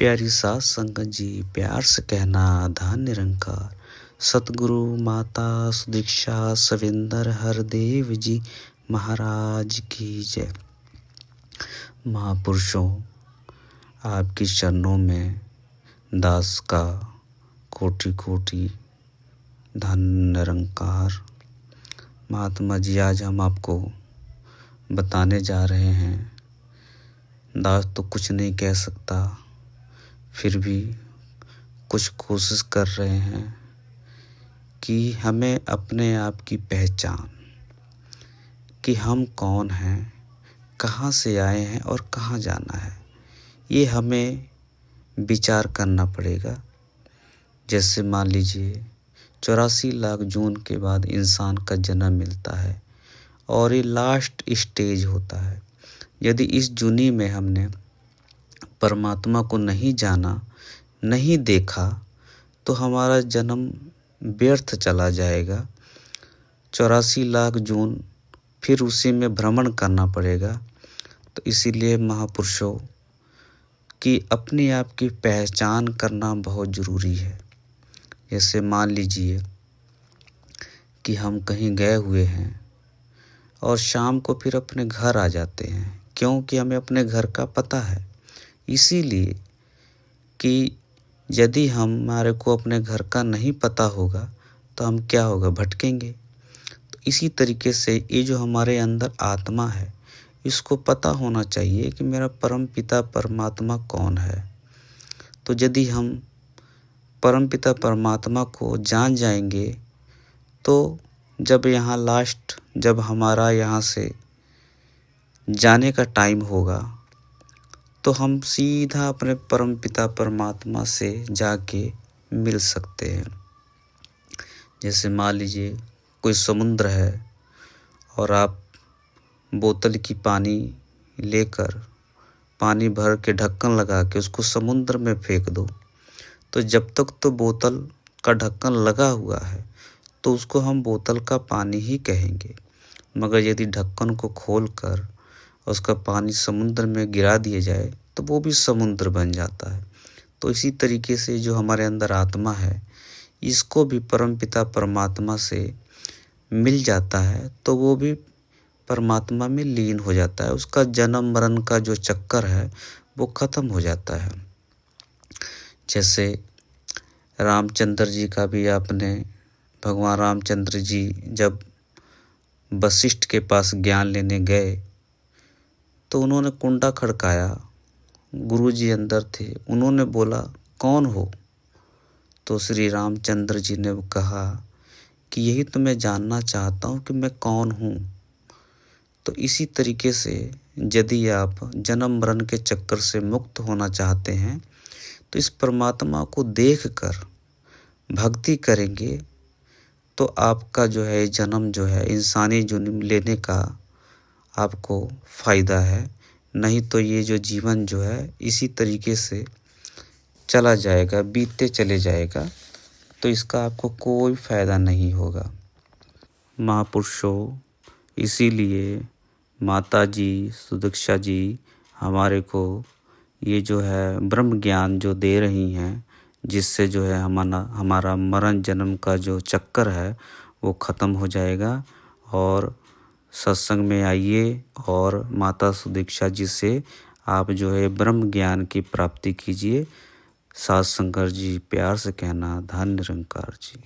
प्यारी सास संगत जी, प्यार से कहना धन निरंकार। सतगुरु माता सुदीक्षा सविंदर हरदेव जी महाराज की जय। महापुरुषों, आपके चरणों में दास का कोटि कोटि धन निरंकार। महात्मा जी, आज हम आपको बताने जा रहे हैं, दास तो कुछ नहीं कह सकता, फिर भी कुछ कोशिश कर रहे हैं कि हमें अपने आप की पहचान, कि हम कौन हैं, कहाँ से आए हैं और कहाँ जाना है, ये हमें विचार करना पड़ेगा। जैसे मान लीजिए 84 लाख जून के बाद इंसान का जन्म मिलता है और ये लास्ट स्टेज होता है। यदि इस जूनी में हमने परमात्मा को नहीं जाना, नहीं देखा, तो हमारा जन्म व्यर्थ चला जाएगा। 84 लाख जून फिर उसी में भ्रमण करना पड़ेगा। तो इसीलिए महापुरुषों की अपने आप की पहचान करना बहुत ज़रूरी है। जैसे मान लीजिए कि हम कहीं गए हुए हैं और शाम को फिर अपने घर आ जाते हैं, क्योंकि हमें अपने घर का पता है। इसीलिए कि यदि हमारे को अपने घर का नहीं पता होगा तो हम क्या होगा, भटकेंगे। तो इसी तरीके से ये जो हमारे अंदर आत्मा है, इसको पता होना चाहिए कि मेरा परम पिता परमात्मा कौन है। तो यदि हम परम पिता परमात्मा को जान जाएंगे, तो जब हमारा यहाँ से जाने का टाइम होगा, तो हम सीधा अपने परम पिता परमात्मा से जाके मिल सकते हैं। जैसे मान लीजिए कोई समुद्र है और आप बोतल की पानी लेकर, पानी भर के ढक्कन लगा के उसको समुद्र में फेंक दो, तो जब तक तो बोतल का ढक्कन लगा हुआ है तो उसको हम बोतल का पानी ही कहेंगे। मगर यदि ढक्कन को खोलकर उसका पानी समुद्र में गिरा दिया जाए तो वो भी समुद्र बन जाता है। तो इसी तरीके से जो हमारे अंदर आत्मा है, इसको भी परम पिता परमात्मा से मिल जाता है तो वो भी परमात्मा में लीन हो जाता है। उसका जन्म मरण का जो चक्कर है वो खत्म हो जाता है। जैसे रामचंद्र जी का भी आपने, भगवान रामचंद्र जी जब वशिष्ठ के पास ज्ञान लेने गए तो उन्होंने कुंडा खड़काया, गुरुजी अंदर थे, उन्होंने बोला कौन हो? तो श्री रामचंद्र जी ने कहा कि यही तो मैं जानना चाहता हूँ कि मैं कौन हूँ। तो इसी तरीके से यदि आप जन्म मरण के चक्कर से मुक्त होना चाहते हैं तो इस परमात्मा को देखकर भक्ति करेंगे तो आपका जो है जन्म जो है इंसानी जन्म लेने का आपको फ़ायदा है। नहीं तो ये जो जीवन जो है इसी तरीके से चला जाएगा, बीतते चले जाएगा, तो इसका आपको कोई फ़ायदा नहीं होगा। महापुरुषों, इसीलिए माता जी सुदीक्षा जी हमारे को ये जो है ब्रह्म ज्ञान जो दे रही हैं, जिससे जो है हमारा मरण जन्म का जो चक्कर है वो ख़त्म हो जाएगा। और सत्संग में आइए और माता सुदीक्षा जी से आप जो है ब्रह्म ज्ञान की प्राप्ति कीजिए। सात शंकर जी, प्यार से कहना धन निरंकार जी।